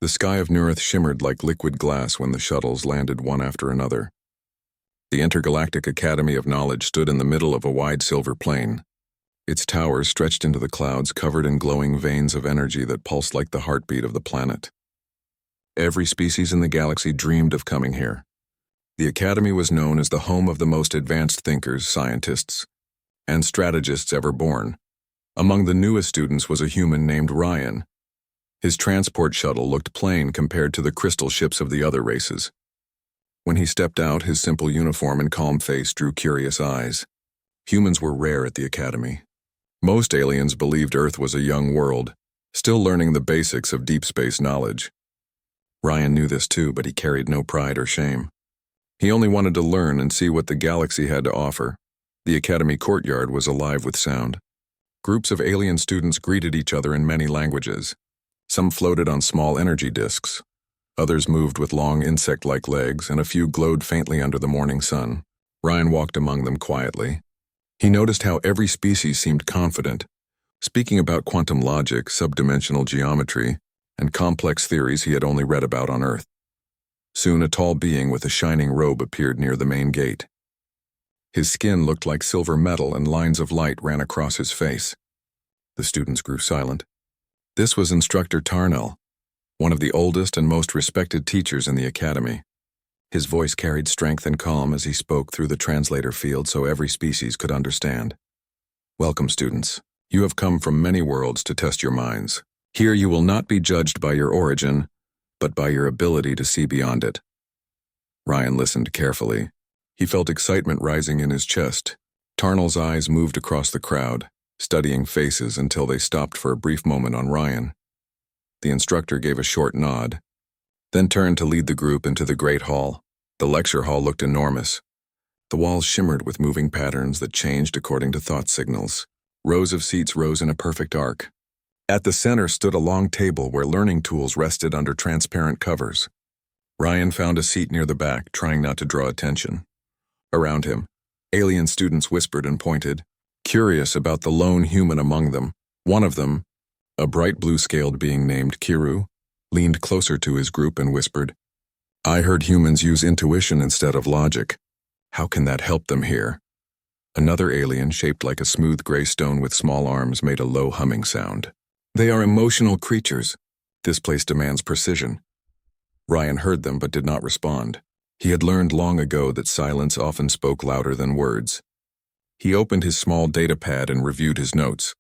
The sky of Neurith shimmered like liquid glass when the shuttles landed one after another. The Intergalactic Academy of Knowledge stood in the middle of a wide silver plain. Its towers stretched into the clouds, covered in glowing veins of energy that pulsed like the heartbeat of the planet. Every species in the galaxy dreamed of coming here. The Academy was known as the home of the most advanced thinkers, scientists, and strategists ever born. Among the newest students was a human named Ryan. His transport shuttle looked plain compared to the crystal ships of the other races. When he stepped out, his simple uniform and calm face drew curious eyes. Humans were rare at the Academy. Most aliens believed Earth was a young world, still learning the basics of deep space knowledge. Ryan knew this too, but he carried no pride or shame. He only wanted to learn and see what the galaxy had to offer. The Academy courtyard was alive with sound. Groups of alien students greeted each other in many languages. Some floated on small energy disks. Others moved with long insect-like legs, and a few glowed faintly under the morning sun. Ryan walked among them quietly. He noticed how every species seemed confident, speaking about quantum logic, subdimensional geometry, and complex theories he had only read about on Earth. Soon a tall being with a shining robe appeared near the main gate. His skin looked like silver metal and lines of light ran across his face. The students grew silent. This was Instructor Tarnell, one of the oldest and most respected teachers in the Academy. His voice carried strength and calm as he spoke through the translator field so every species could understand. Welcome, students. You have come from many worlds to test your minds. Here you will not be judged by your origin, but by your ability to see beyond it. Ryan listened carefully. He felt excitement rising in his chest. Tarnell's eyes moved across the crowd, studying faces until they stopped for a brief moment on Ryan. The instructor gave a short nod, then turned to lead the group into the great hall. The lecture hall looked enormous. The walls shimmered with moving patterns that changed according to thought signals. Rows of seats rose in a perfect arc. At the center stood a long table where learning tools rested under transparent covers. Ryan found a seat near the back, trying not to draw attention. Around him, alien students whispered and pointed, curious about the lone human among them. One of them, a bright blue-scaled being named Kiru, leaned closer to his group and whispered, "I heard humans use intuition instead of logic. How can that help them here?" Another alien, shaped like a smooth gray stone with small arms, made a low humming sound. "They are emotional creatures. This place demands precision." Ryan heard them but did not respond. He had learned long ago that silence often spoke louder than words. He opened his small data pad and reviewed his notes.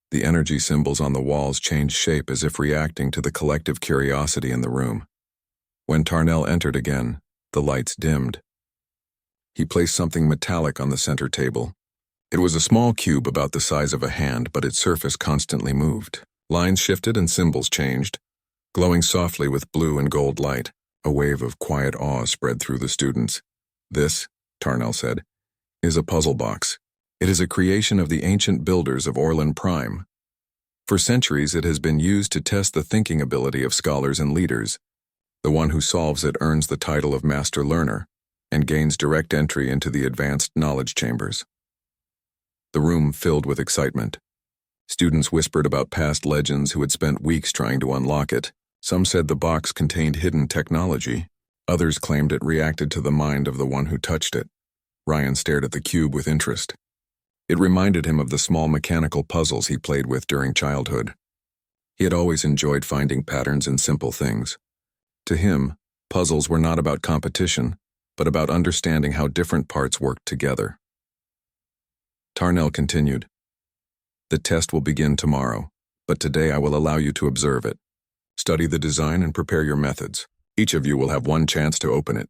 The energy symbols on the walls changed shape as if reacting to the collective curiosity in the room. When Tarnell entered again, the lights dimmed. He placed something metallic on the center table. It was a small cube about the size of a hand, but its surface constantly moved. Lines shifted and symbols changed, glowing softly with blue and gold light. A wave of quiet awe spread through the students. "This," Tarnell said, "is a puzzle box. It is a creation of the ancient builders of Orlan Prime. For centuries it has been used to test the thinking ability of scholars and leaders. The one who solves it earns the title of Master Learner and gains direct entry into the advanced knowledge chambers." The room filled with excitement. Students whispered about past legends who had spent weeks trying to unlock it. Some said the box contained hidden technology. Others claimed it reacted to the mind of the one who touched it. Ryan stared at the cube with interest. It reminded him of the small mechanical puzzles he played with during childhood. He had always enjoyed finding patterns in simple things. To him, puzzles were not about competition, but about understanding how different parts worked together. Tarnell continued, "The test will begin tomorrow, but today I will allow you to observe it. Study the design and prepare your methods. Each of you will have one chance to open it."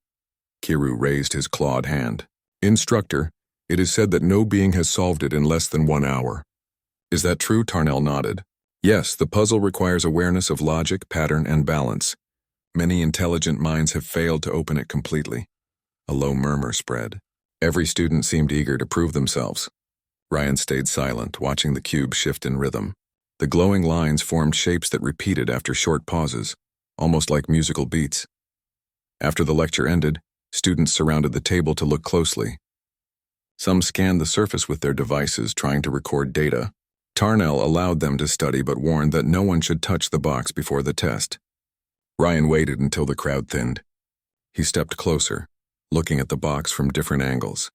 Kiru raised his clawed hand. "Instructor, it is said that no being has solved it in less than 1 hour. Is that true?" Tarnell nodded. "Yes, the puzzle requires awareness of logic, pattern, and balance. Many intelligent minds have failed to open it completely." A low murmur spread. Every student seemed eager to prove themselves. Ryan stayed silent, watching the cube shift in rhythm. The glowing lines formed shapes that repeated after short pauses, almost like musical beats. After the lecture ended, students surrounded the table to look closely. Some scanned the surface with their devices, trying to record data. Tarnell allowed them to study but warned that no one should touch the box before the test. Ryan waited until the crowd thinned. He stepped closer, looking at the box from different angles.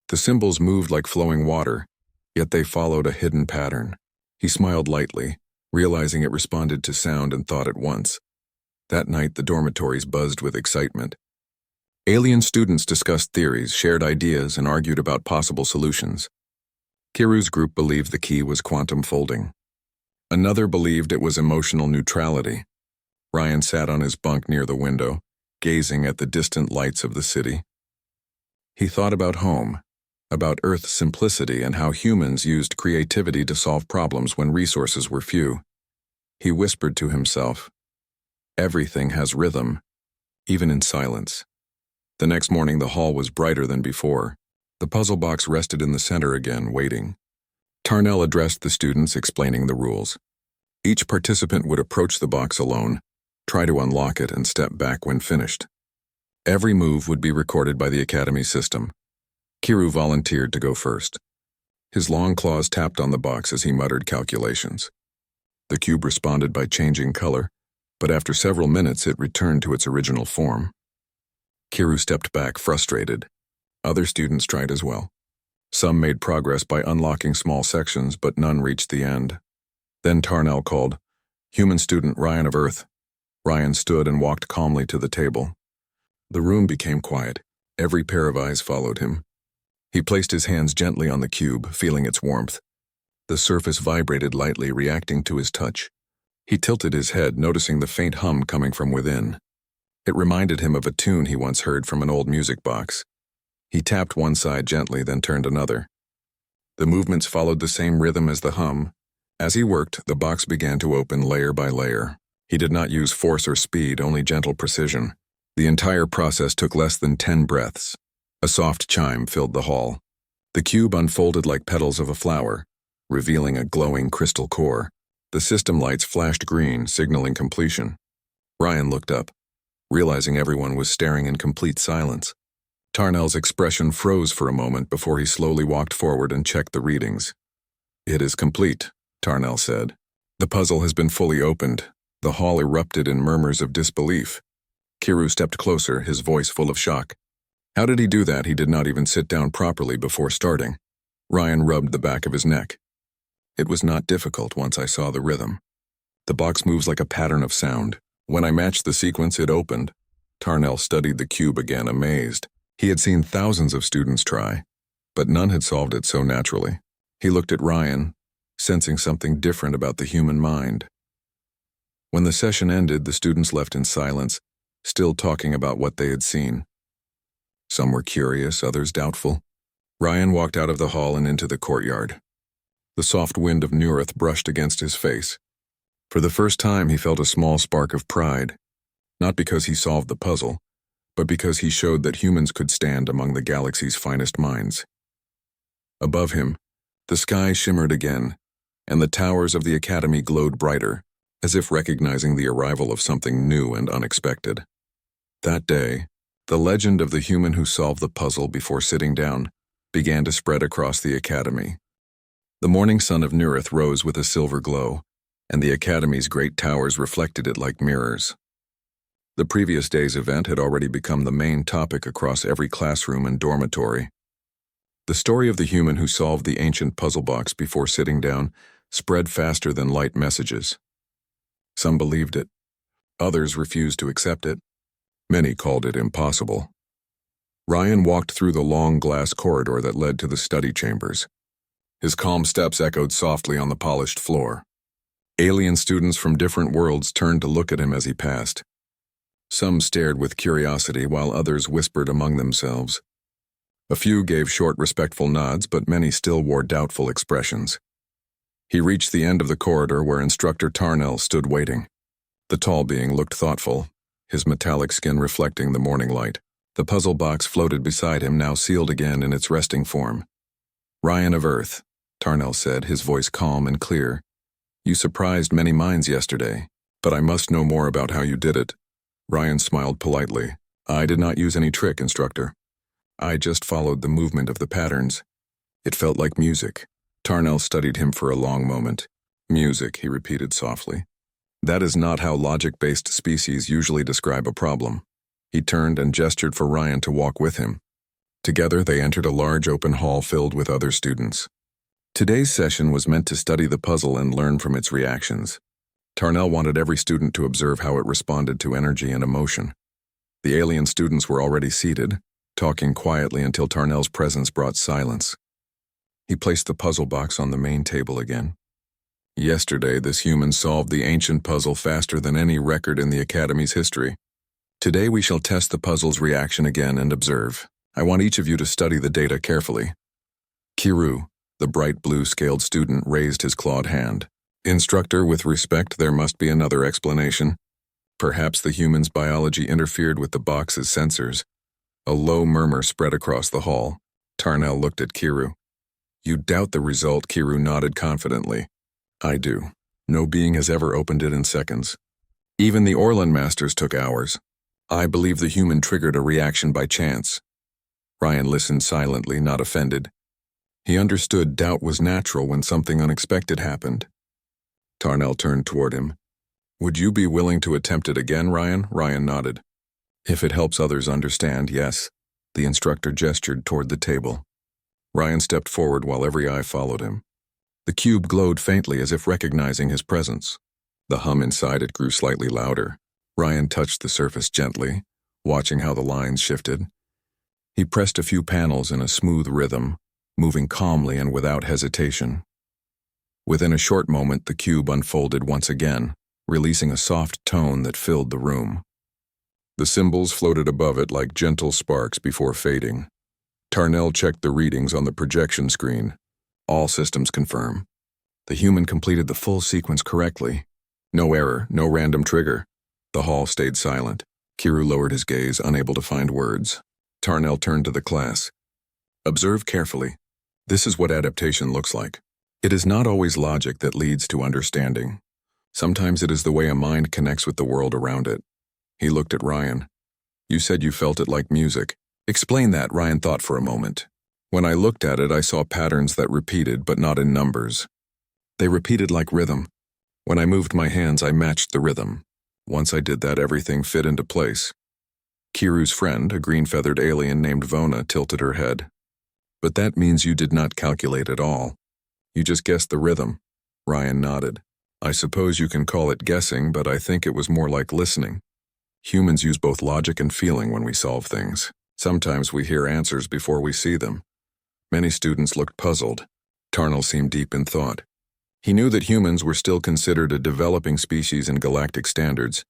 The symbols moved like flowing water, yet they followed a hidden pattern. He smiled lightly, realizing it responded to sound and thought at once. That night, the dormitories buzzed with excitement. Alien students discussed theories, shared ideas, and argued about possible solutions. Kiru's group believed the key was quantum folding. Another believed it was emotional neutrality. Ryan sat on his bunk near the window, gazing at the distant lights of the city. He thought about home, about Earth's simplicity and how humans used creativity to solve problems when resources were few. He whispered to himself, "Everything has rhythm, even in silence." The next morning, the hall was brighter than before. The puzzle box rested in the center again, waiting. Tarnell addressed the students, explaining the rules. Each participant would approach the box alone, try to unlock it, and step back when finished. Every move would be recorded by the Academy system. Kiru volunteered to go first. His long claws tapped on the box as he muttered calculations. The cube responded by changing color, but after several minutes it returned to its original form. Kiru stepped back, frustrated. Other students tried as well. Some made progress by unlocking small sections, but none reached the end. Then Tarnell called, "Human student Ryan of Earth." Ryan stood and walked calmly to the table. The room became quiet. Every pair of eyes followed him. He placed his hands gently on the cube, feeling its warmth. The surface vibrated lightly, reacting to his touch. He tilted his head, noticing the faint hum coming from within. It reminded him of a tune he once heard from an old music box. He tapped one side gently, then turned another. The movements followed the same rhythm as the hum. As he worked, the box began to open layer by layer. He did not use force or speed, only gentle precision. The entire process took less than 10 breaths. A soft chime filled the hall. The cube unfolded like petals of a flower, revealing a glowing crystal core. The system lights flashed green, signaling completion. Ryan looked up, realizing everyone was staring in complete silence. Tarnell's expression froze for a moment before he slowly walked forward and checked the readings. "It is complete," Tarnell said. "The puzzle has been fully opened." The hall erupted in murmurs of disbelief. Kiru stepped closer, his voice full of shock. How did he do that? He did not even sit down properly before starting. Ryan rubbed the back of his neck. "It was not difficult once I saw the rhythm. The box moves like a pattern of sound. When I matched the sequence, it opened." Tarnell studied the cube again, amazed. He had seen thousands of students try, but none had solved it so naturally. He looked at Ryan, sensing something different about the human mind. When the session ended, the students left in silence, still talking about what they had seen. Some were curious, others doubtful. Ryan walked out of the hall and into the courtyard. The soft wind of New Earth brushed against his face. For the first time, he felt a small spark of pride, not because he solved the puzzle, but because he showed that humans could stand among the galaxy's finest minds. Above him, the sky shimmered again, and the towers of the Academy glowed brighter, as if recognizing the arrival of something new and unexpected. That day, the legend of the human who solved the puzzle before sitting down began to spread across the Academy. The morning sun of New Earth rose with a silver glow, and the Academy's great towers reflected it like mirrors. The previous day's event had already become the main topic across every classroom and dormitory. The story of the human who solved the ancient puzzle box before sitting down spread faster than light messages. Some believed it. Others refused to accept it. Many called it impossible. Ryan walked through the long glass corridor that led to the study chambers. His calm steps echoed softly on the polished floor. Alien students from different worlds turned to look at him as he passed. Some stared with curiosity, while others whispered among themselves. A few gave short, respectful nods, but many still wore doubtful expressions. He reached the end of the corridor where Instructor Tarnell stood waiting. The tall being looked thoughtful, his metallic skin reflecting the morning light. The puzzle box floated beside him, now sealed again in its resting form. "Ryan of Earth," Tarnell said, his voice calm and clear. "You surprised many minds yesterday, but I must know more about how you did it." Ryan smiled politely. "I did not use any trick, Instructor. I just followed the movement of the patterns. It felt like music." Tarnell studied him for a long moment. "Music," he repeated softly. That is not how logic-based species usually describe a problem. He turned and gestured for Ryan to walk with him. Together, they entered a large open hall filled with other students. Today's session was meant to study the puzzle and learn from its reactions. Tarnell wanted every student to observe how it responded to energy and emotion. The alien students were already seated, talking quietly until Tarnell's presence brought silence. He placed the puzzle box on the main table again. Yesterday, this human solved the ancient puzzle faster than any record in the Academy's history. Today we shall test the puzzle's reaction again and observe. I want each of you to study the data carefully. Kiru, the bright blue-scaled student, raised his clawed hand. Instructor, with respect, there must be another explanation. Perhaps the human's biology interfered with the box's sensors. A low murmur spread across the hall. Tarnell looked at Kiru. You doubt the result, Kiru nodded confidently. I do. No being has ever opened it in seconds. Even the Orlan masters took hours. I believe the human triggered a reaction by chance. Ryan listened silently, not offended. He understood doubt was natural when something unexpected happened. Tarnell turned toward him. Would you be willing to attempt it again, Ryan? Ryan nodded. If it helps others understand, yes. The instructor gestured toward the table. Ryan stepped forward while every eye followed him. The cube glowed faintly as if recognizing his presence. The hum inside it grew slightly louder. Ryan touched the surface gently, watching how the lines shifted. He pressed a few panels in a smooth rhythm, moving calmly and without hesitation. Within a short moment, the cube unfolded once again, releasing a soft tone that filled the room. The symbols floated above it like gentle sparks before fading. Tarnell checked the readings on the projection screen. All systems confirm. The human completed the full sequence correctly. No error, no random trigger. The hall stayed silent. Kiru lowered his gaze, unable to find words. Tarnell turned to the class. Observe carefully. This is what adaptation looks like. It is not always logic that leads to understanding. Sometimes it is the way a mind connects with the world around it. He looked at Ryan. You said you felt it like music. Explain that, Ryan thought for a moment. When I looked at it, I saw patterns that repeated, but not in numbers. They repeated like rhythm. When I moved my hands, I matched the rhythm. Once I did that, everything fit into place. Kiru's friend, a green-feathered alien named Vona, tilted her head. But that means you did not calculate at all. You just guessed the rhythm. Ryan nodded. I suppose you can call it guessing, but I think it was more like listening. Humans use both logic and feeling when we solve things. Sometimes we hear answers before we see them. Many students looked puzzled. Tarnell seemed deep in thought. He knew that humans were still considered a developing species in galactic standards.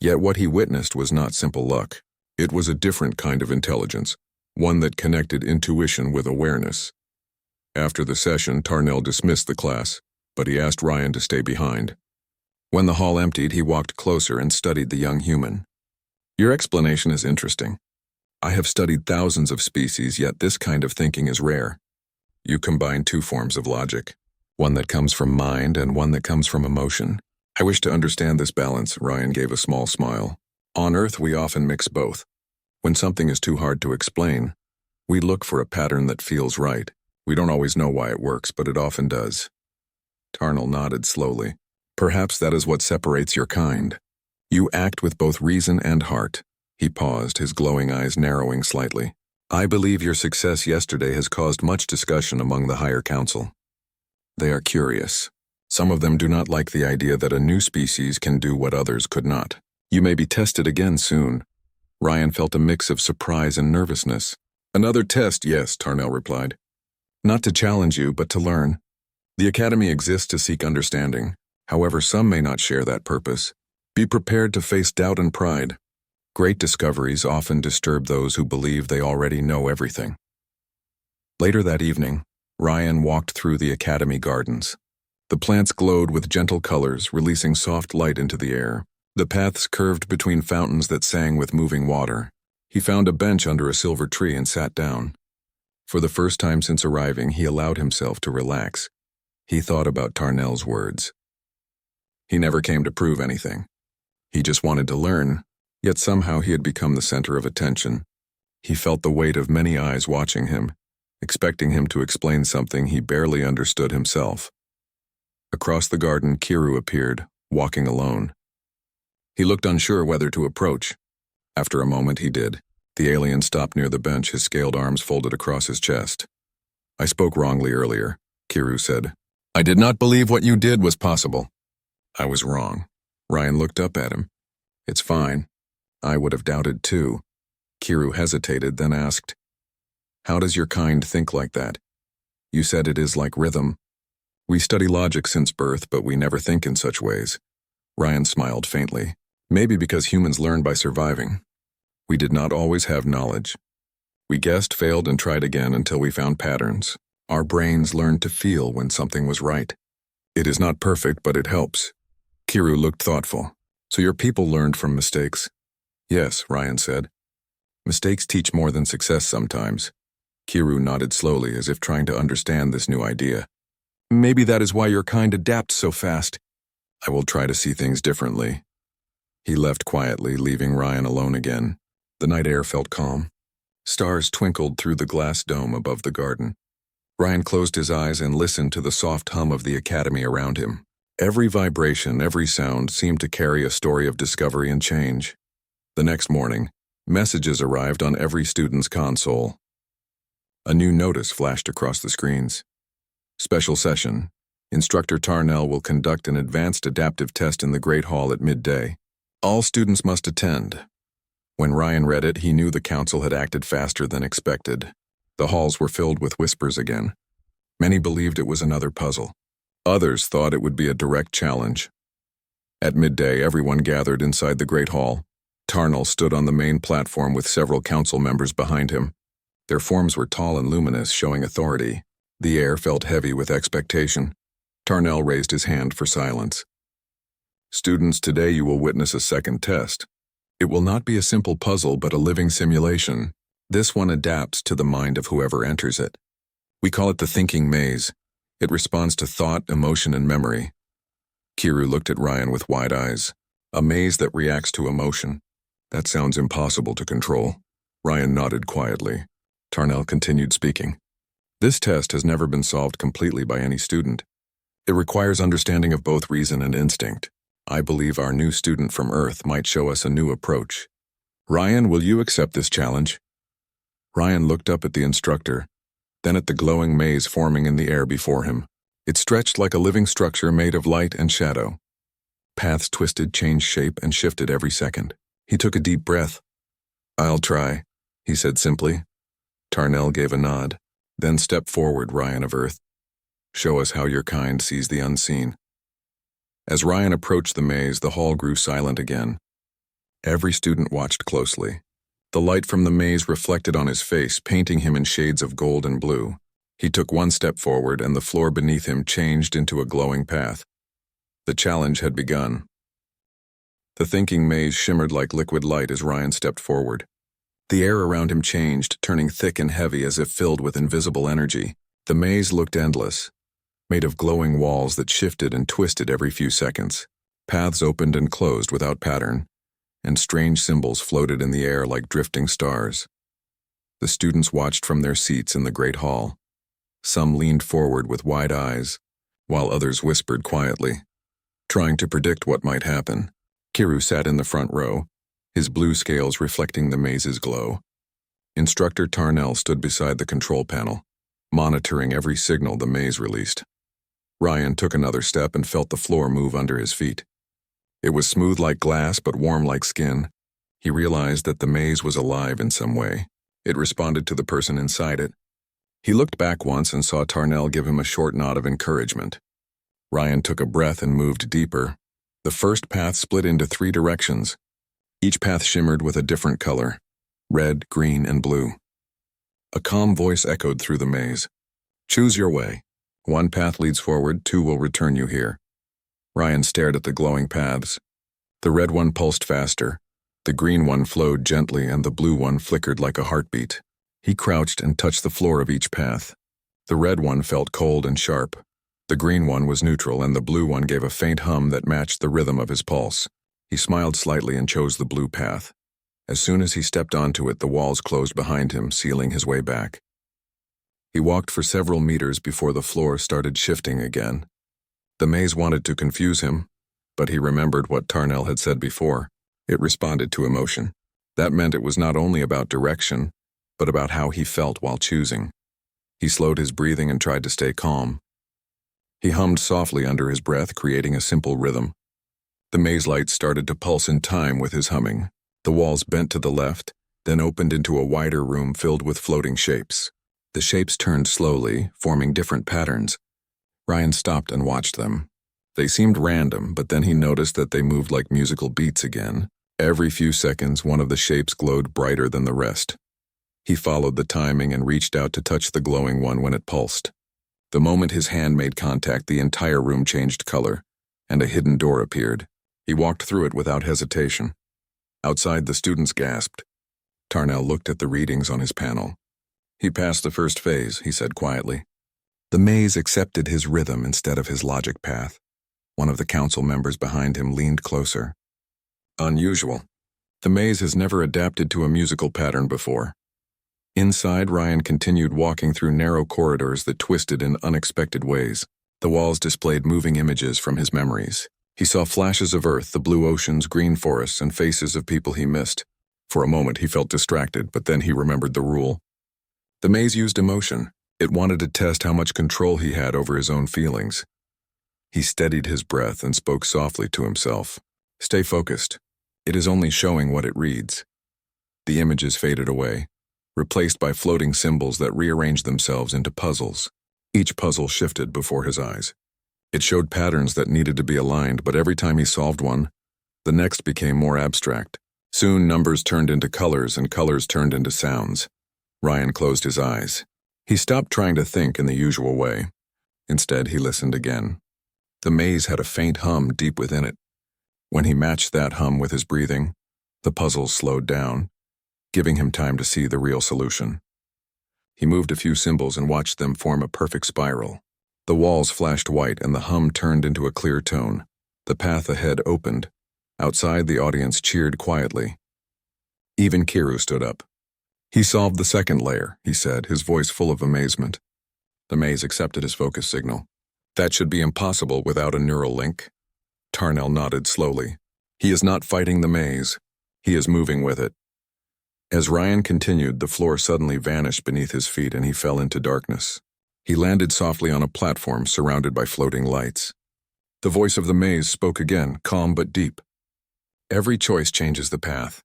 Yet what he witnessed was not simple luck. It was a different kind of intelligence, one that connected intuition with awareness. After the session, Tarnell dismissed the class, but he asked Ryan to stay behind. When the hall emptied, he walked closer and studied the young human. Your explanation is interesting. I have studied thousands of species, yet this kind of thinking is rare. You combine two forms of logic, one that comes from mind and one that comes from emotion. I wish to understand this balance, Ryan gave a small smile. On Earth, we often mix both. When something is too hard to explain, we look for a pattern that feels right. We don't always know why it works, but it often does. Tarnell nodded slowly. Perhaps that is what separates your kind. You act with both reason and heart. He paused, his glowing eyes narrowing slightly. I believe your success yesterday has caused much discussion among the higher council. They are curious. Some of them do not like the idea that a new species can do what others could not. You may be tested again soon. Ryan felt a mix of surprise and nervousness. Another test, yes, Tarnell replied. Not to challenge you, but to learn. The Academy exists to seek understanding. However, some may not share that purpose. Be prepared to face doubt and pride. Great discoveries often disturb those who believe they already know everything. Later that evening, Ryan walked through the Academy gardens. The plants glowed with gentle colors, releasing soft light into the air. The paths curved between fountains that sang with moving water. He found a bench under a silver tree and sat down. For the first time since arriving, he allowed himself to relax. He thought about Tarnell's words. He never came to prove anything. He just wanted to learn, yet somehow he had become the center of attention. He felt the weight of many eyes watching him, expecting him to explain something he barely understood himself. Across the garden, Kiru appeared, walking alone. He looked unsure whether to approach. After a moment, he did. The alien stopped near the bench, his scaled arms folded across his chest. "I spoke wrongly earlier," Kiru said. "I did not believe what you did was possible." "I was wrong." Ryan looked up at him. "It's fine. I would have doubted too." Kiru hesitated, then asked, "How does your kind think like that? You said it is like rhythm." "We study logic since birth, but we never think in such ways." Ryan smiled faintly. "Maybe because humans learn by surviving. We did not always have knowledge. We guessed, failed, and tried again until we found patterns. Our brains learned to feel when something was right. It is not perfect, but it helps." Kiru looked thoughtful. "So your people learned from mistakes?" "Yes," Ryan said. "Mistakes teach more than success sometimes." Kiru nodded slowly, as if trying to understand this new idea. "Maybe that is why your kind adapts so fast." "I will try to see things differently." He left quietly, leaving Ryan alone again. The night air felt calm. Stars twinkled through the glass dome above the garden. Ryan closed his eyes and listened to the soft hum of the academy around him. Every vibration, every sound seemed to carry a story of discovery and change. The next morning, messages arrived on every student's console. A new notice flashed across the screens. "Special session. Instructor Tarnell will conduct an advanced adaptive test in the Great Hall at midday. All students must attend." When Ryan read it, he knew the council had acted faster than expected. The halls were filled with whispers again. Many believed it was another puzzle. Others thought it would be a direct challenge. At midday, everyone gathered inside the Great Hall. Tarnell stood on the main platform with several council members behind him. Their forms were tall and luminous, showing authority. The air felt heavy with expectation. Tarnell raised his hand for silence. "Students, today you will witness a second test. It will not be a simple puzzle, but a living simulation. This one adapts to the mind of whoever enters it. We call it the thinking maze. It responds to thought, emotion, and memory." Kiru looked at Ryan with wide eyes. "A maze that reacts to emotion. That sounds impossible to control." Ryan nodded quietly. Tarnell continued speaking. "This test has never been solved completely by any student. It requires understanding of both reason and instinct. I believe our new student from Earth might show us a new approach. Ryan, will you accept this challenge?" Ryan looked up at the instructor, then at the glowing maze forming in the air before him. It stretched like a living structure made of light and shadow. Paths twisted, changed shape, and shifted every second. He took a deep breath. "I'll try," he said simply. Tarnell gave a nod. "Then step forward, Ryan of Earth. Show us how your kind sees the unseen." As Ryan approached the maze, the hall grew silent again. Every student watched closely. The light from the maze reflected on his face, painting him in shades of gold and blue. He took one step forward, and the floor beneath him changed into a glowing path. The challenge had begun. The thinking maze shimmered like liquid light as Ryan stepped forward. The air around him changed, turning thick and heavy as if filled with invisible energy. The maze looked endless, made of glowing walls that shifted and twisted every few seconds. Paths opened and closed without pattern, and strange symbols floated in the air like drifting stars. The students watched from their seats in the great hall. Some leaned forward with wide eyes, while others whispered quietly, trying to predict what might happen. Kiru sat in the front row, his blue scales reflecting the maze's glow. Instructor Tarnell stood beside the control panel, monitoring every signal the maze released. Ryan took another step and felt the floor move under his feet. It was smooth like glass but warm like skin. He realized that the maze was alive in some way. It responded to the person inside it. He looked back once and saw Tarnell give him a short nod of encouragement. Ryan took a breath and moved deeper. The first path split into 3 directions. Each path shimmered with a different color: red, green, and blue. A calm voice echoed through the maze. "Choose your way. 1 path leads forward, 2 will return you here." Ryan stared at the glowing paths. The red one pulsed faster, the green one flowed gently, and the blue one flickered like a heartbeat. He crouched and touched the floor of each path. The red one felt cold and sharp. The green one was neutral, and the blue one gave a faint hum that matched the rhythm of his pulse. He smiled slightly and chose the blue path. As soon as he stepped onto it, the walls closed behind him, sealing his way back. He walked for several meters before the floor started shifting again. The maze wanted to confuse him, But he remembered what Tarnell had said before. It responded to emotion. That meant it was not only about direction, but about how he felt while choosing. He slowed his breathing and tried to stay calm. He hummed softly under his breath, creating a simple rhythm. The maze lights started to pulse in time with his humming. The walls bent to the left, then opened into a wider room filled with floating shapes. The shapes turned slowly, forming different patterns. Ryan stopped and watched them. They seemed random, but then he noticed that they moved like musical beats again. Every few seconds, one of the shapes glowed brighter than the rest. He followed the timing and reached out to touch the glowing one when it pulsed. The moment his hand made contact, the entire room changed color, and a hidden door appeared. He walked through it without hesitation. Outside, the students gasped. Tarnell looked at the readings on his panel. He passed the first phase, he said quietly. The maze accepted his rhythm instead of his logic path. One of the council members behind him leaned closer. Unusual. The maze has never adapted to a musical pattern before. Inside, Ryan continued walking through narrow corridors that twisted in unexpected ways. The walls displayed moving images from his memories. He saw flashes of Earth, the blue oceans, green forests, and faces of people he missed. For a moment, he felt distracted, but then he remembered the rule. The maze used emotion. It wanted to test how much control he had over his own feelings. He steadied his breath and spoke softly to himself. Stay focused. It is only showing what it reads. The images faded away, replaced by floating symbols that rearranged themselves into puzzles. Each puzzle shifted before his eyes. It showed patterns that needed to be aligned, but every time he solved one, the next became more abstract. Soon numbers turned into colors and colors turned into sounds. Ryan closed his eyes. He stopped trying to think in the usual way. Instead, he listened again. The maze had a faint hum deep within it. When he matched that hum with his breathing, the puzzles slowed down, giving him time to see the real solution. He moved a few symbols and watched them form a perfect spiral. The walls flashed white and the hum turned into a clear tone. The path ahead opened. Outside, the audience cheered quietly. Even Kiru stood up. He solved the second layer, he said, his voice full of amazement. The maze accepted his focus signal. That should be impossible without a neural link. Tarnell nodded slowly. He is not fighting the maze. He is moving with it. As Ryan continued, the floor suddenly vanished beneath his feet and he fell into darkness. He landed softly on a platform surrounded by floating lights. The voice of the maze spoke again, calm but deep. Every choice changes the path.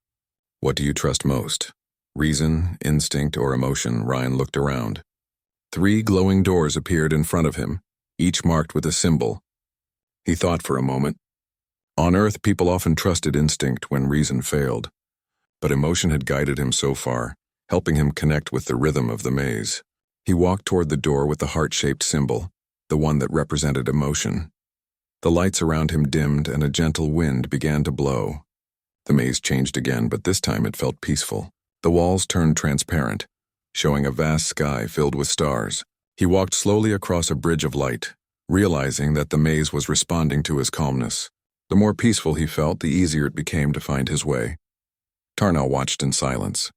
What do you trust most? Reason, instinct, or emotion? Ryan looked around. 3 glowing doors appeared in front of him, each marked with a symbol. He thought for a moment. On Earth, people often trusted instinct when reason failed. But emotion had guided him so far, helping him connect with the rhythm of the maze. He walked toward the door with the heart-shaped symbol, the one that represented emotion. The lights around him dimmed and a gentle wind began to blow. The maze changed again, but this time it felt peaceful. The walls turned transparent, showing a vast sky filled with stars. He walked slowly across a bridge of light, realizing that the maze was responding to his calmness. The more peaceful he felt, the easier it became to find his way. Tarnell watched in silence.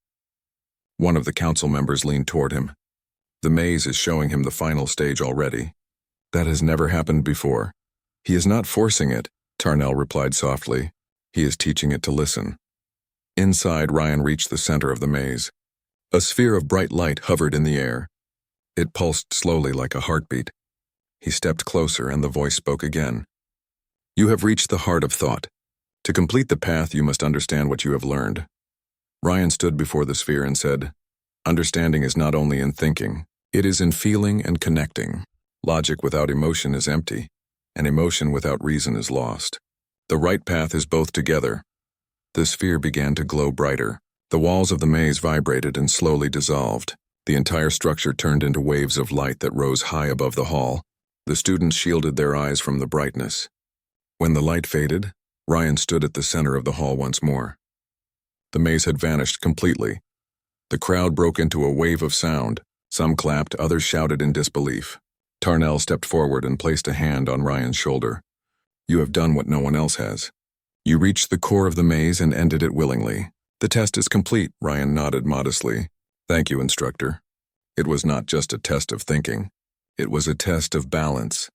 One of the council members leaned toward him. The maze is showing him the final stage already. That has never happened before. He is not forcing it, Tarnell replied softly. He is teaching it to listen. Inside, Ryan reached the center of the maze. A sphere of bright light hovered in the air. It pulsed slowly like a heartbeat. He stepped closer and the voice spoke again. You have reached the heart of thought. To complete the path, you must understand what you have learned. Ryan stood before the sphere and said, Understanding is not only in thinking, it is in feeling and connecting. Logic without emotion is empty, and emotion without reason is lost. The right path is both together. The sphere began to glow brighter. The walls of the maze vibrated and slowly dissolved. The entire structure turned into waves of light that rose high above the hall. The students shielded their eyes from the brightness. When the light faded, Ryan stood at the center of the hall once more. The maze had vanished completely. The crowd broke into a wave of sound. Some clapped, others shouted in disbelief. Tarnell stepped forward and placed a hand on Ryan's shoulder. You have done what no one else has. You reached the core of the maze and ended it willingly. The test is complete, Ryan nodded modestly. Thank you, Instructor. It was not just a test of thinking. It was a test of balance.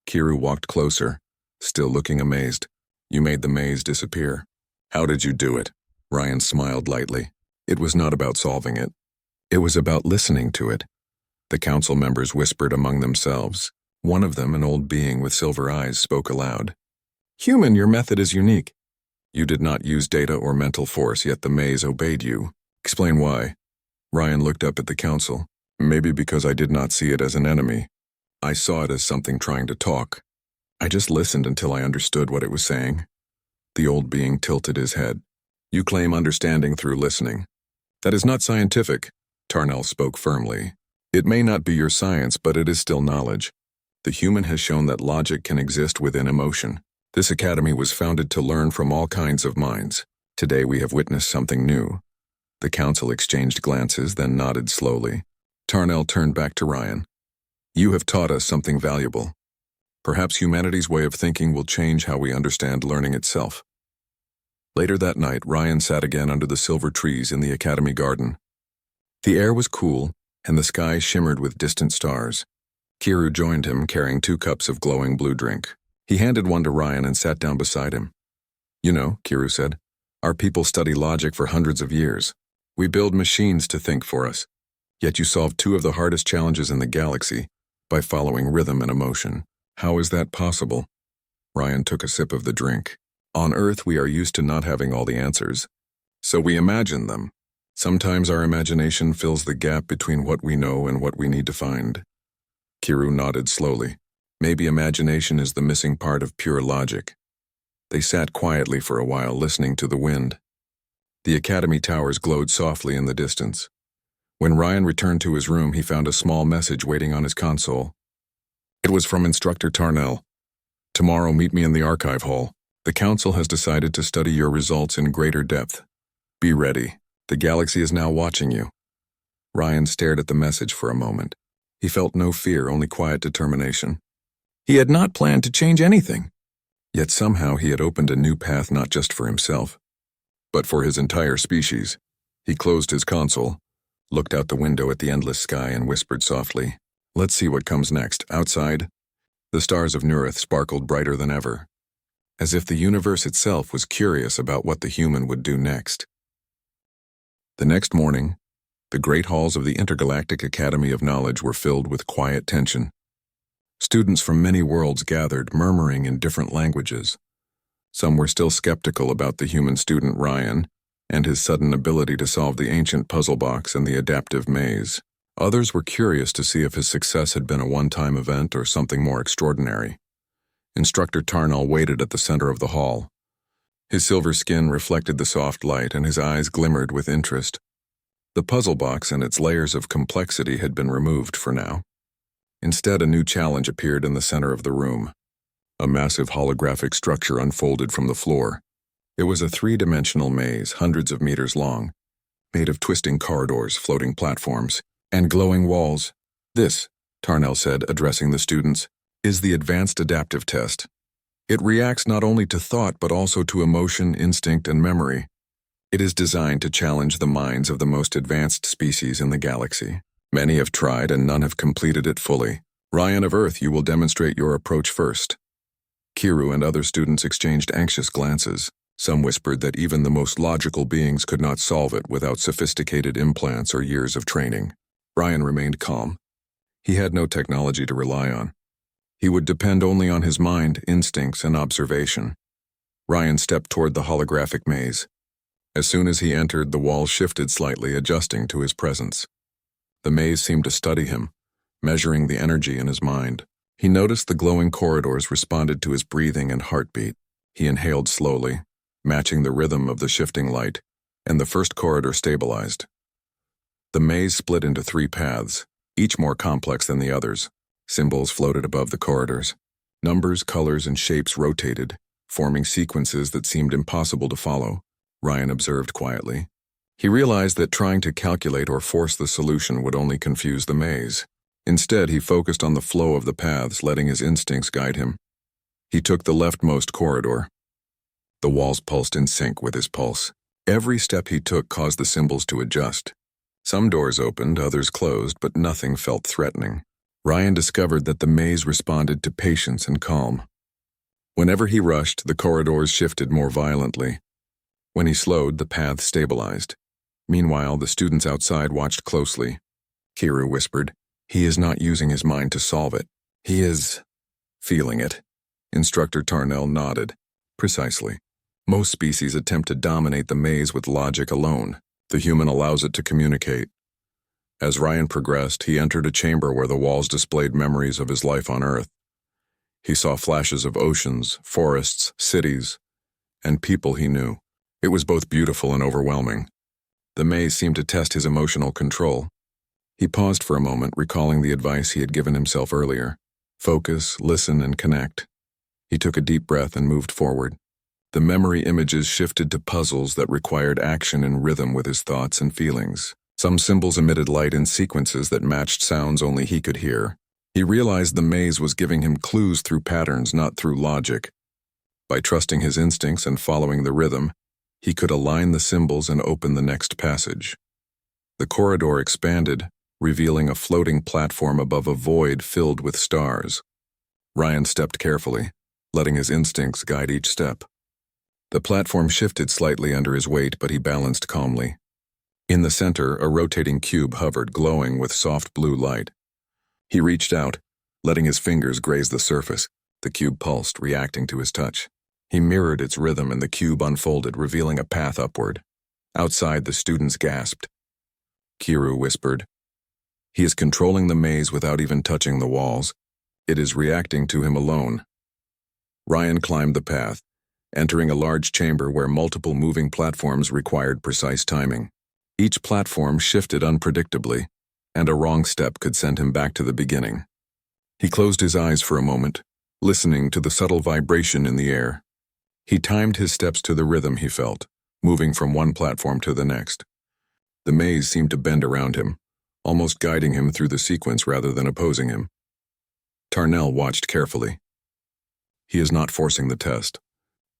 Kiru walked closer, still looking amazed. You made the maze disappear. How did you do it? Ryan smiled lightly. It was not about solving it. It was about listening to it. The council members whispered among themselves. One of them, an old being with silver eyes, spoke aloud. Human, your method is unique. You did not use data or mental force, yet the maze obeyed you. Explain why. Ryan looked up at the council. Maybe because I did not see it as an enemy. I saw it as something trying to talk. I just listened until I understood what it was saying. The old being tilted his head. You claim understanding through listening. That is not scientific, Tarnell spoke firmly. It may not be your science, but it is still knowledge. The human has shown that logic can exist within emotion. This academy was founded to learn from all kinds of minds. Today we have witnessed something new. The council exchanged glances, then nodded slowly. Tarnell turned back to Ryan. You have taught us something valuable. Perhaps humanity's way of thinking will change how we understand learning itself. Later that night, Ryan sat again under the silver trees in the academy garden. The air was cool, and the sky shimmered with distant stars. Kiru joined him, carrying 2 cups of glowing blue drink. He handed one to Ryan and sat down beside him. You know, Kiru said, our people study logic for hundreds of years. We build machines to think for us. Yet you solved 2 of the hardest challenges in the galaxy by following rhythm and emotion. How is that possible? Ryan took a sip of the drink. On Earth, we are used to not having all the answers. So we imagine them. Sometimes our imagination fills the gap between what we know and what we need to find. Kiru nodded slowly. Maybe imagination is the missing part of pure logic. They sat quietly for a while, listening to the wind. The academy towers glowed softly in the distance. When Ryan returned to his room, he found a small message waiting on his console. It was from Instructor Tarnell. Tomorrow, meet me in the archive hall. The council has decided to study your results in greater depth. Be ready. The galaxy is now watching you. Ryan stared at the message for a moment. He felt no fear, only quiet determination. He had not planned to change anything. Yet somehow he had opened a new path not just for himself, but for his entire species. He closed his console, looked out the window at the endless sky, and whispered softly, Let's see what comes next. Outside, the stars of Nurith sparkled brighter than ever, as if the universe itself was curious about what the human would do next. The next morning, the great halls of the Intergalactic Academy of Knowledge were filled with quiet tension. Students from many worlds gathered, murmuring in different languages. Some were still skeptical about the human student Ryan and his sudden ability to solve the ancient puzzle box and the adaptive maze. Others were curious to see if his success had been a one-time event or something more extraordinary. Instructor Tarnell waited at the center of the hall. His silver skin reflected the soft light, and his eyes glimmered with interest. The puzzle box and its layers of complexity had been removed for now. Instead, a new challenge appeared in the center of the room. A massive holographic structure unfolded from the floor. It was a 3-dimensional maze, hundreds of meters long, made of twisting corridors, floating platforms, and glowing walls. This, Tarnell said, addressing the students, is the advanced adaptive test. It reacts not only to thought but also to emotion, instinct, and memory. It is designed to challenge the minds of the most advanced species in the galaxy. Many have tried and none have completed it fully. Ryan of Earth, you will demonstrate your approach first. Kiru and other students exchanged anxious glances. Some whispered that even the most logical beings could not solve it without sophisticated implants or years of training. Ryan remained calm. He had no technology to rely on. He would depend only on his mind, instincts, and observation. Ryan stepped toward the holographic maze. As soon as he entered, the walls shifted slightly, adjusting to his presence. The maze seemed to study him, measuring the energy in his mind. He noticed the glowing corridors responded to his breathing and heartbeat. He inhaled slowly, matching the rhythm of the shifting light, and the first corridor stabilized. The maze split into 3 paths, each more complex than the others. Symbols floated above the corridors. Numbers, colors, and shapes rotated, forming sequences that seemed impossible to follow. Ryan observed quietly. He realized that trying to calculate or force the solution would only confuse the maze. Instead, he focused on the flow of the paths, letting his instincts guide him. He took the leftmost corridor. The walls pulsed in sync with his pulse. Every step he took caused the symbols to adjust. Some doors opened, others closed, but nothing felt threatening. Ryan discovered that the maze responded to patience and calm. Whenever he rushed, the corridors shifted more violently. When he slowed, the path stabilized. Meanwhile, the students outside watched closely. Kiru whispered, "He is not using his mind to solve it. He is feeling it." Instructor Tarnell nodded. "Precisely. Most species attempt to dominate the maze with logic alone. The human allows it to communicate." As Ryan progressed, he entered a chamber where the walls displayed memories of his life on Earth. He saw flashes of oceans, forests, cities, and people he knew. It was both beautiful and overwhelming. The maze seemed to test his emotional control. He paused for a moment, recalling the advice he had given himself earlier. Focus, listen, and connect. He took a deep breath and moved forward. The memory images shifted to puzzles that required action in rhythm with his thoughts and feelings. Some symbols emitted light in sequences that matched sounds only he could hear. He realized the maze was giving him clues through patterns, not through logic. By trusting his instincts and following the rhythm, he could align the symbols and open the next passage. The corridor expanded, revealing a floating platform above a void filled with stars. Ryan stepped carefully, letting his instincts guide each step. The platform shifted slightly under his weight, but he balanced calmly. In the center, a rotating cube hovered, glowing with soft blue light. He reached out, letting his fingers graze the surface. The cube pulsed, reacting to his touch. He mirrored its rhythm and the cube unfolded, revealing a path upward. Outside, the students gasped. Kiru whispered, "He is controlling the maze without even touching the walls. It is reacting to him alone." Ryan climbed the path, entering a large chamber where multiple moving platforms required precise timing. Each platform shifted unpredictably, and a wrong step could send him back to the beginning. He closed his eyes for a moment, listening to the subtle vibration in the air. He timed his steps to the rhythm he felt, moving from one platform to the next. The maze seemed to bend around him, almost guiding him through the sequence rather than opposing him. Tarnell watched carefully. He is not forcing the test.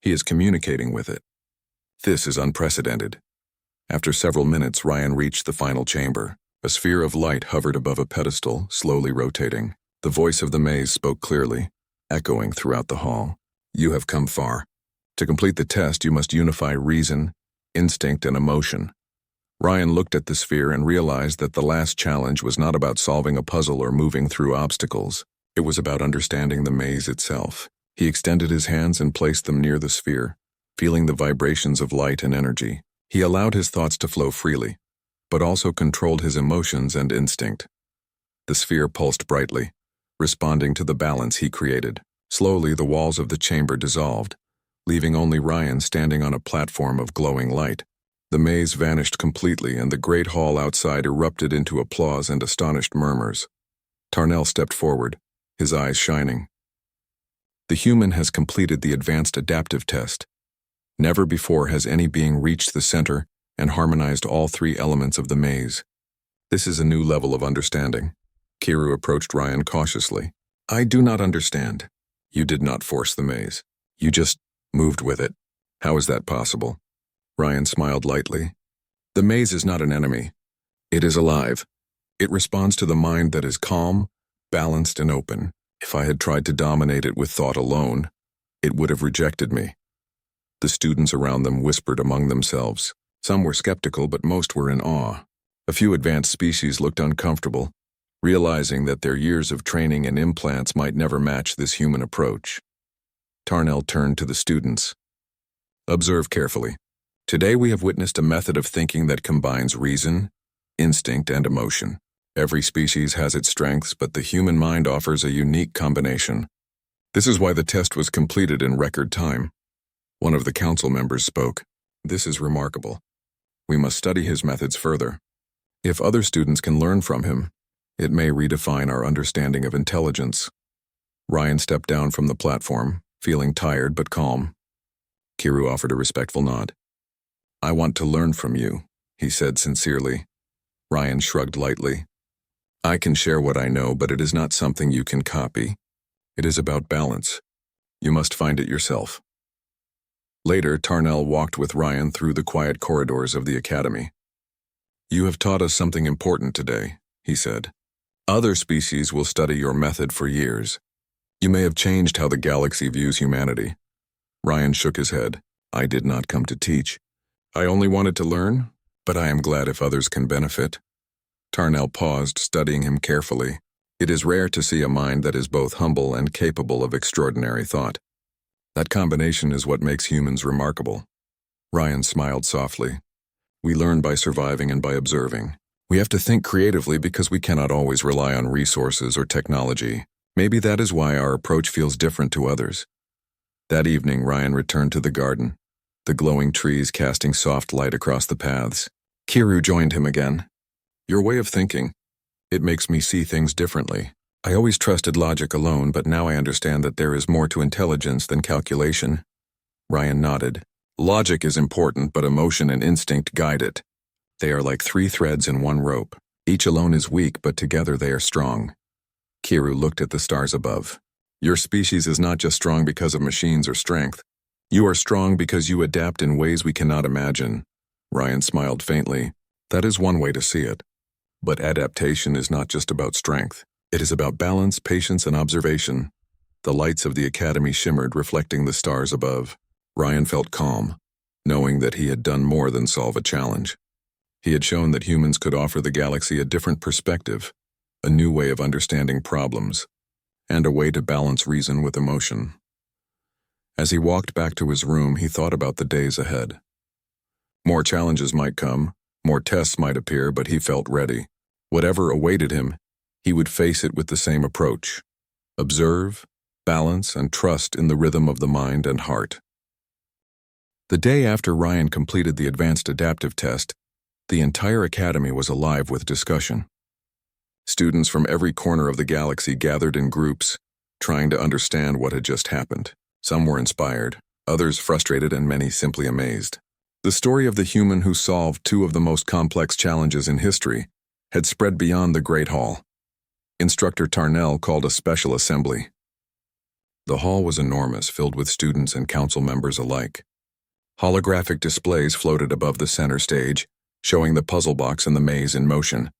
He is communicating with it. This is unprecedented. After several minutes, Ryan reached the final chamber. A sphere of light hovered above a pedestal, slowly rotating. The voice of the maze spoke clearly, echoing throughout the hall. "You have come far. To complete the test, you must unify reason, instinct, and emotion." Ryan looked at the sphere and realized that the last challenge was not about solving a puzzle or moving through obstacles. It was about understanding the maze itself. He extended his hands and placed them near the sphere, feeling the vibrations of light and energy. He allowed his thoughts to flow freely, but also controlled his emotions and instinct. The sphere pulsed brightly, responding to the balance he created. Slowly, the walls of the chamber dissolved, leaving only Ryan standing on a platform of glowing light. The maze vanished completely, and the great hall outside erupted into applause and astonished murmurs. Tarnell stepped forward, his eyes shining. "The human has completed the advanced adaptive test. Never before has any being reached the center and harmonized all three elements of the maze. This is a new level of understanding." Kiru approached Ryan cautiously. "I do not understand. You did not force the maze. You just moved with it. How is that possible?" Ryan smiled lightly. "The maze is not an enemy. It is alive. It responds to the mind that is calm, balanced, and open. If I had tried to dominate it with thought alone, it would have rejected me." The students around them whispered among themselves. Some were skeptical, but most were in awe. A few advanced species looked uncomfortable, realizing that their years of training and implants might never match this human approach. Tarnell turned to the students. "Observe carefully. Today we have witnessed a method of thinking that combines reason, instinct, and emotion. Every species has its strengths, but the human mind offers a unique combination. This is why the test was completed in record time." One of the council members spoke. "This is remarkable. We must study his methods further. If other students can learn from him, it may redefine our understanding of intelligence." Ryan stepped down from the platform, feeling tired but calm. Kiru offered a respectful nod. "I want to learn from you," he said sincerely. Ryan shrugged lightly. "I can share what I know, but it is not something you can copy. It is about balance. You must find it yourself." Later, Tarnell walked with Ryan through the quiet corridors of the academy. "You have taught us something important today," he said. "Other species will study your method for years. You may have changed how the galaxy views humanity. Ryan shook his head. I did not come to teach. I only wanted to learn, but I am glad if others can benefit. Tarnell paused, studying him carefully. It is rare to see a mind that is both humble and capable of extraordinary thought. That combination is what makes humans remarkable. Ryan smiled softly. We learn by surviving and by observing. We have to think creatively because we cannot always rely on resources or technology. Maybe that is why our approach feels different to others. That evening, Ryan returned to the garden, the glowing trees casting soft light across the paths. Kiru joined him again. Your way of thinking, it makes me see things differently. I always trusted logic alone, but now I understand that there is more to intelligence than calculation. Ryan nodded. Logic is important, but emotion and instinct guide it. They are like 3 threads in one rope. Each alone is weak, but together they are strong. Kiru looked at the stars above. Your species is not just strong because of machines or strength. You are strong because you adapt in ways we cannot imagine. Ryan smiled faintly. That is one way to see it. But adaptation is not just about strength. It is about balance, patience, and observation. The lights of the academy shimmered, reflecting the stars above. Ryan felt calm, knowing that he had done more than solve a challenge. He had shown that humans could offer the galaxy a different perspective, a new way of understanding problems, and a way to balance reason with emotion. As he walked back to his room, he thought about the days ahead. More challenges might come, more tests might appear, but he felt ready. Whatever awaited him, he would face it with the same approach. Observe, balance, and trust in the rhythm of the mind and heart. The day after Ryan completed the advanced adaptive test, the entire academy was alive with discussion. Students from every corner of the galaxy gathered in groups, trying to understand what had just happened. Some were inspired, others frustrated, and many simply amazed. The story of the human who solved 2 of the most complex challenges in history had spread beyond the Great Hall. Instructor Tarnell called a special assembly. The hall was enormous, filled with students and council members alike. Holographic displays floated above the center stage, showing the puzzle box and the maze in motion.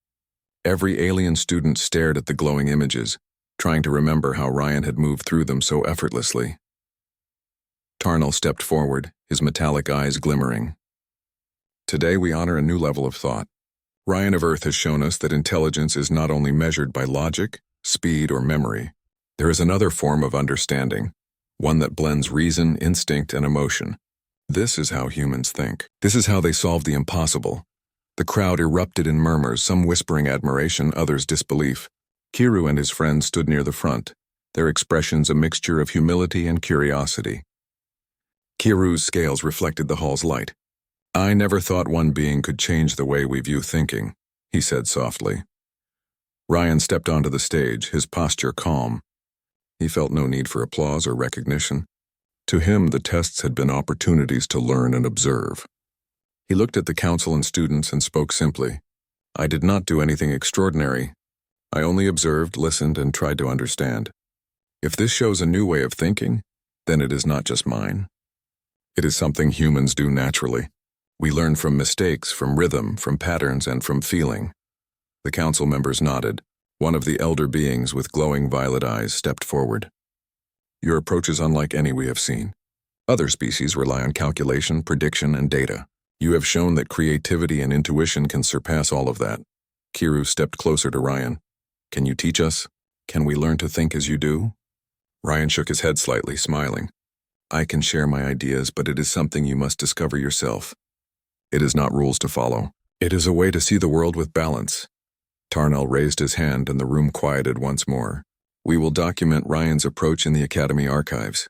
Every alien student stared at the glowing images, trying to remember how Ryan had moved through them so effortlessly. Tarnell stepped forward, his metallic eyes glimmering. Today we honor a new level of thought. Ryan of Earth has shown us that intelligence is not only measured by logic, speed, or memory. There is another form of understanding, one that blends reason, instinct, and emotion. This is how humans think. This is how they solve the impossible. The crowd erupted in murmurs, some whispering admiration, others disbelief. Kiru and his friends stood near the front, their expressions a mixture of humility and curiosity. Kiru's scales reflected the hall's light. I never thought one being could change the way we view thinking, he said softly. Ryan stepped onto the stage, his posture calm. He felt no need for applause or recognition. To him, the tests had been opportunities to learn and observe. He looked at the council and students and spoke simply. I did not do anything extraordinary. I only observed, listened, and tried to understand. If this shows a new way of thinking, then it is not just mine. It is something humans do naturally. We learn from mistakes, from rhythm, from patterns, and from feeling. The council members nodded. One of the elder beings with glowing violet eyes stepped forward. Your approach is unlike any we have seen. Other species rely on calculation, prediction, and data. You have shown that creativity and intuition can surpass all of that. Kiru stepped closer to Ryan. Can you teach us? Can we learn to think as you do? Ryan shook his head slightly, smiling. I can share my ideas, but it is something you must discover yourself. It is not rules to follow. It is a way to see the world with balance. Tarnell raised his hand and the room quieted once more. We will document Ryan's approach in the Academy archives.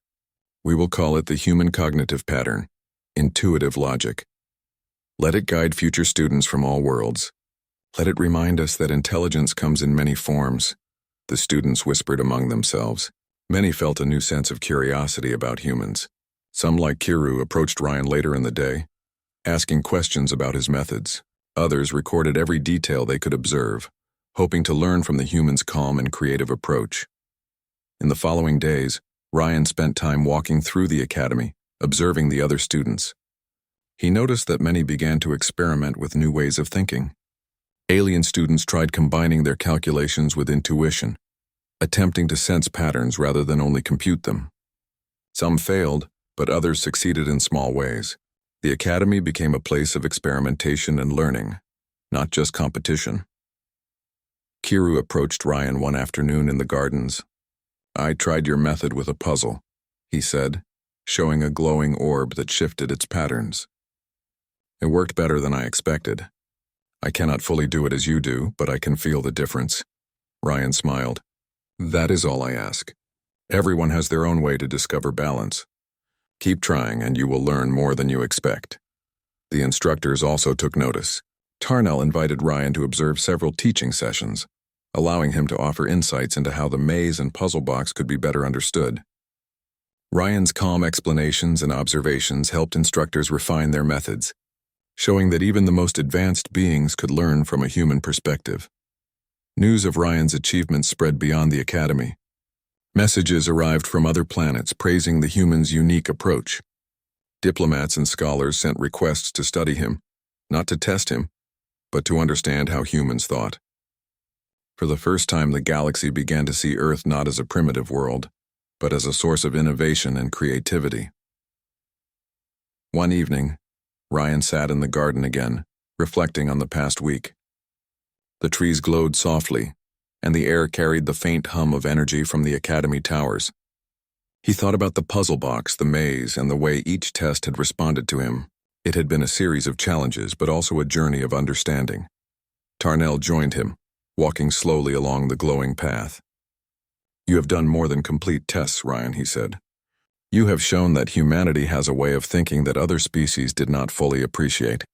We will call it the human cognitive pattern, intuitive logic. Let it guide future students from all worlds. Let it remind us that intelligence comes in many forms. The students whispered among themselves. Many felt a new sense of curiosity about humans. Some, like Kiru, approached Ryan later in the day, asking questions about his methods. Others recorded every detail they could observe, hoping to learn from the human's calm and creative approach. In the following days, Ryan spent time walking through the academy, observing the other students. He noticed that many began to experiment with new ways of thinking. Alien students tried combining their calculations with intuition. attempting to sense patterns rather than only compute them. Some failed, but others succeeded in small ways. The academy became a place of experimentation and learning, not just competition. Kiru approached Ryan one afternoon in the gardens. "I tried your method with a puzzle," he said, showing a glowing orb that shifted its patterns. "It worked better than I expected. I cannot fully do it as you do, but I can feel the difference." Ryan smiled. "That is all I ask. Everyone has their own way to discover balance. Keep trying and you will learn more than you expect." The instructors also took notice. Tarnell invited Ryan to observe several teaching sessions, allowing him to offer insights into how the maze and puzzle box could be better understood. Ryan's calm explanations and observations helped instructors refine their methods, showing that even the most advanced beings could learn from a human perspective. News of Ryan's achievements spread beyond the academy. Messages arrived from other planets praising the humans' unique approach. Diplomats and scholars sent requests to study him, not to test him, but to understand how humans thought. For the first time, the galaxy began to see Earth not as a primitive world, but as a source of innovation and creativity. One evening, Ryan sat in the garden again, reflecting on the past week. The trees glowed softly, and the air carried the faint hum of energy from the academy towers. He thought about the puzzle box, the maze, and the way each test had responded to him. It had been a series of challenges, but also a journey of understanding. Tarnell joined him, walking slowly along the glowing path. "You have done more than complete tests, Ryan," he said. "You have shown that humanity has a way of thinking that other species did not fully appreciate.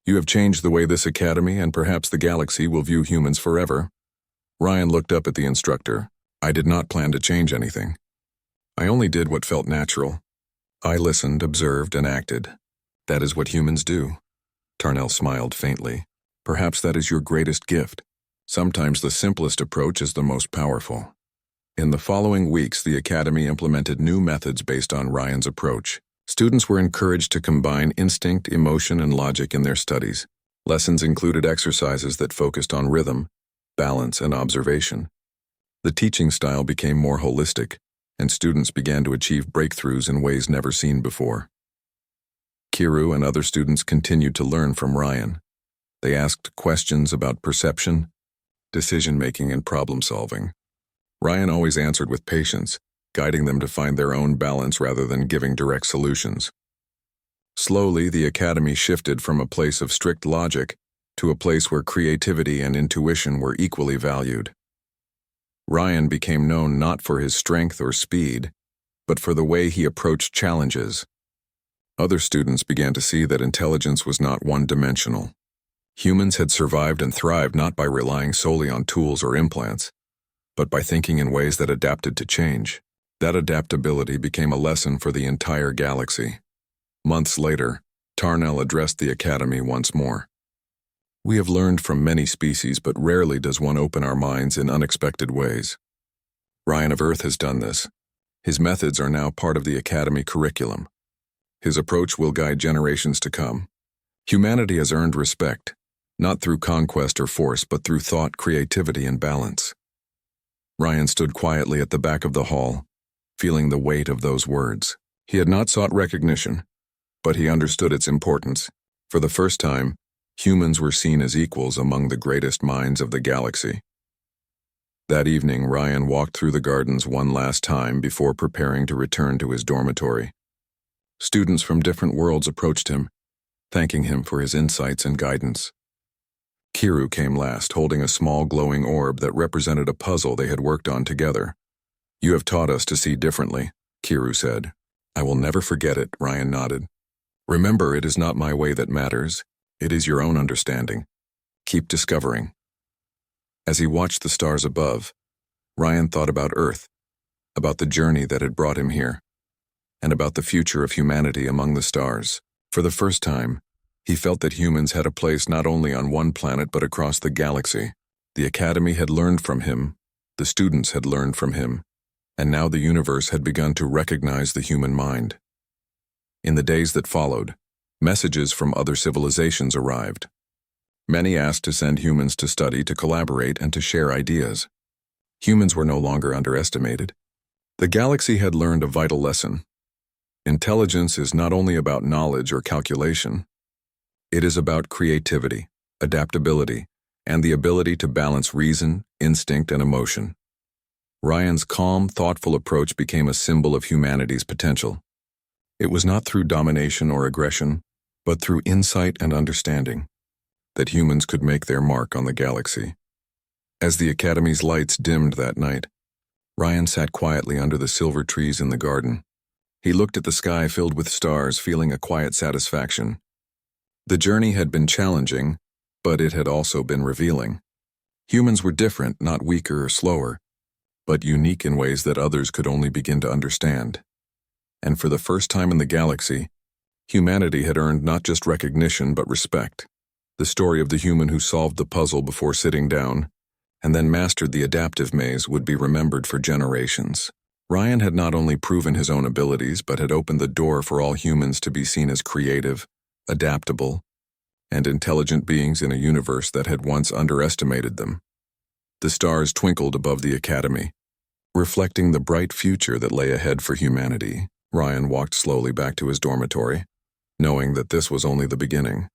You have changed the way this academy and perhaps the galaxy will view humans forever." Ryan looked up at the instructor. "I did not plan to change anything. I only did what felt natural. I listened, observed, and acted. That is what humans do." Tarnell smiled faintly. "Perhaps that is your greatest gift. Sometimes the simplest approach is the most powerful." In the following weeks, the academy implemented new methods based on Ryan's approach. Students were encouraged to combine instinct, emotion, and logic in their studies. Lessons included exercises that focused on rhythm, balance, and observation. The teaching style became more holistic, and students began to achieve breakthroughs in ways never seen before. Kiru and other students continued to learn from Ryan. They asked questions about perception, decision-making, and problem-solving. Ryan always answered with patience, guiding them to find their own balance rather than giving direct solutions. Slowly, the academy shifted from a place of strict logic to a place where creativity and intuition were equally valued. Ryan became known not for his strength or speed, but for the way he approached challenges. Other students began to see that intelligence was not one-dimensional. Humans had survived and thrived not by relying solely on tools or implants, but by thinking in ways that adapted to change. That adaptability became a lesson for the entire galaxy. Months later, Tarnell addressed the academy once more. "We have learned from many species, but rarely does one open our minds in unexpected ways. Ryan of Earth has done this. His methods are now part of the academy curriculum. His approach will guide generations to come. Humanity has earned respect, not through conquest or force, but through thought, creativity, and balance." Ryan stood quietly at the back of the hall, feeling the weight of those words. He had not sought recognition, but he understood its importance. For the first time, humans were seen as equals among the greatest minds of the galaxy. That evening, Ryan walked through the gardens one last time before preparing to return to his dormitory. Students from different worlds approached him, thanking him for his insights and guidance. Kiru came last, holding a small glowing orb that represented a puzzle they had worked on together. "You have taught us to see differently," Kiru said. "I will never forget it," Ryan nodded. "Remember, it is not my way that matters. It is your own understanding. Keep discovering." As he watched the stars above, Ryan thought about Earth, about the journey that had brought him here, and about the future of humanity among the stars. For the first time, he felt that humans had a place not only on one planet but across the galaxy. The academy had learned from him, the students had learned from him, and now the universe had begun to recognize the human mind. In the days that followed, messages from other civilizations arrived. Many asked to send humans to study, to collaborate, and to share ideas. Humans were no longer underestimated. The galaxy had learned a vital lesson. Intelligence is not only about knowledge or calculation. It is about creativity, adaptability, and the ability to balance reason, instinct, and emotion. Ryan's calm, thoughtful approach became a symbol of humanity's potential. It was not through domination or aggression, but through insight and understanding, that humans could make their mark on the galaxy. As the Academy's lights dimmed that night, Ryan sat quietly under the silver trees in the garden. He looked at the sky filled with stars, feeling a quiet satisfaction. The journey had been challenging, but it had also been revealing. Humans were different, not weaker or slower, but unique in ways that others could only begin to understand. And for the first time in the galaxy, humanity had earned not just recognition but respect. The story of the human who solved the puzzle before sitting down and then mastered the adaptive maze would be remembered for generations. Ryan had not only proven his own abilities but had opened the door for all humans to be seen as creative, adaptable, and intelligent beings in a universe that had once underestimated them. The stars twinkled above the Academy, reflecting the bright future that lay ahead for humanity. Ryan walked slowly back to his dormitory, knowing that this was only the beginning.